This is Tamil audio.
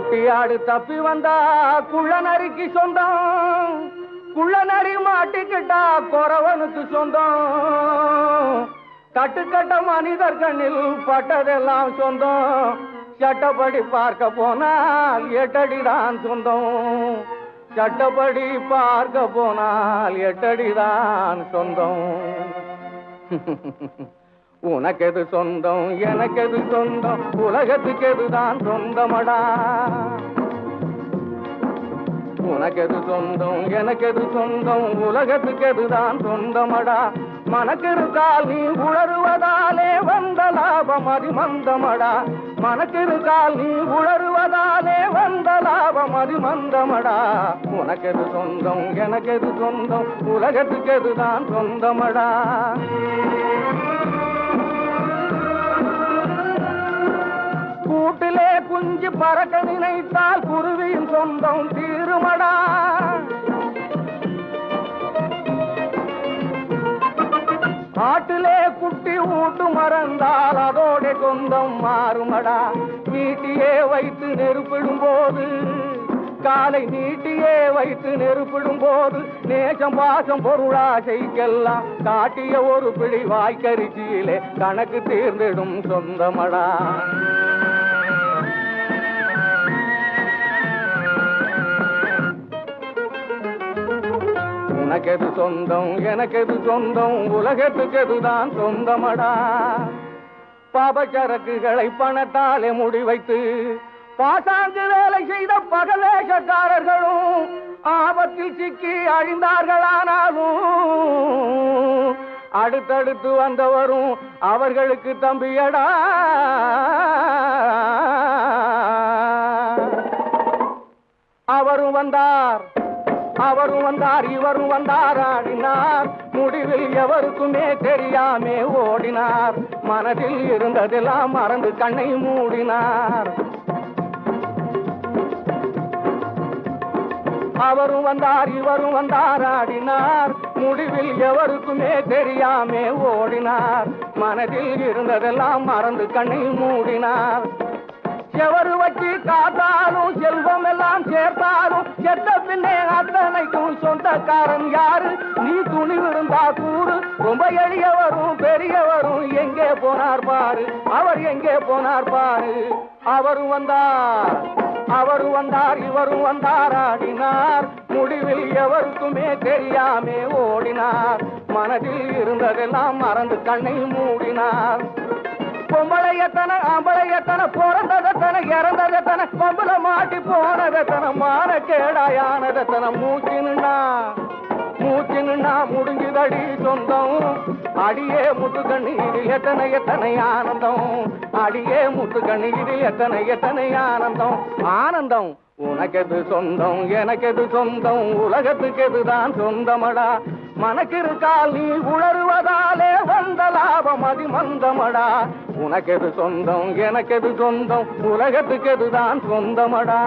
குட்டியாடு தப்பி வந்தா குள்ள நரிக்கு சொந்தம், குள்ள நரி மாட்டிக்கிட்டா குறவனுக்கு சொந்தம். கட்டுக்கட்ட மனிதர் கண்ணில் பட்டதெல்லாம் சொந்தம். சட்டப்படி பார்க்க போனால் 8 அடிதான் சொந்தம். சட்டப்படி பார்க்க போனால் 8 அடிதான் சொந்தம். உனக்கெது சொந்தம் எனக்கெது சொந்தம், உலகத்துக்கு எதுதான் சொந்தமடா. உனக்கெது சொந்தம் எனக்கெது சொந்தம், உலகத்துக்கு எதுதான் சொந்தமடா. மனக்கிருக்கால் நீ உளறுவதாலே வந்த லாபம் அதிமந்தமடா. மனக்கிருக்கால் நீ உளறுவதாலே வந்த லாபம் அதிமந்தமடா. உனக்கெது சொந்தம் எனக்கெது சொந்தம், உலகத்துக்கு எதுதான் சொந்தமடா. கூட்டிலே குஞ்சு பறக்க நினைத்தால் குருவியின் சொந்தம் தீருமடா. காட்டிலே குட்டி ஊட்டு மறந்தால் அதோட சொந்தம் மாறுமடா. நீட்டியே வைத்து நெருப்பிடும் போது, காலை நீட்டியே வைத்து நெருப்பிடும் போது, நேசம் பாசம் பொருளாசைக்கெல்லாம் காட்டிய ஒரு பிடி வாய்க்கரிசியிலே கணக்கு தீர்ந்திடும் சொந்தமடா. உனக்கெது சொந்தம் எனக்கெது சொந்தம், உலகத்துக்கு எதுதான் சொந்தமடா. பாபச்சரக்குகளை பணத்தாலே முடிவைத்து பாசாங்கு வேலை செய்த பகவேஷக்காரர்களும் ஆபத்தில் சிக்கி அழிந்தார்களானாலும் அடுத்தடுத்து வந்தவரும் அவர்களுக்கு தம்பியடா. அவரும் வந்தார் இவரும் வந்தார் ஆடினார். முடிவில் எவருக்குமே தெரியாமே ஓடினார். மனதில் இருந்ததெல்லாம் மறந்து கண்ணை மூடினார். அவரும் வந்தார் இவரும் வந்தார் ஆடினார். முடிவில் எவருக்குமே தெரியாமே ஓடினார். மனதில் இருந்ததெல்லாம் மறந்து கண்ணை மூடினார். செவரு வச்சு காத்தாலும் செல்வம் எல்லாம் சேர்த்தாலும் செத்த பின்னே அத்தனைக்கும் சொந்தக்காரன் யாரு? நீ துணிவிருந்தா கூறு. ரொம்ப எளியவரும் பெரியவரும் எங்கே போனார் பாரு, அவர் எங்கே போனார் பாரு. அவரும் வந்தார் இவரும் வந்தார் ஆடினார். முடிவில் எவருக்குமே தெரியாமே ஓடினார். மனதில் இருந்ததெல்லாம் மறந்து கண்ணை மூடினார். பொம்பளையத்தன ஆம்பளையத்தன, பிறந்ததத்தன இறந்ததத்தன, பொம்பளை மாட்டி போனதத்தன, மான கேடாயானதத்தன, மூச்சு நின்னா முடிஞ்சுதடி சொந்தம். அடியே முத்து கண்ணீரில் எத்தனை ஆனந்தம். அடியே முத்து கண்ணீரில் எத்தனை ஆனந்தம். ஆனந்தம் உனக்கெது சொந்தம் எனக்கெது சொந்தம், உலகத்துக்கு எதுதான் சொந்தமடா. மனக்கிருக்கால் நீ உளறுவதாலே வந்த லாபம் அதிமந்தமடா. உனக்கெது சொந்தம் எனக்கெது சொந்தம், உலகத்துக்கு எதுதான் சொந்தமடா.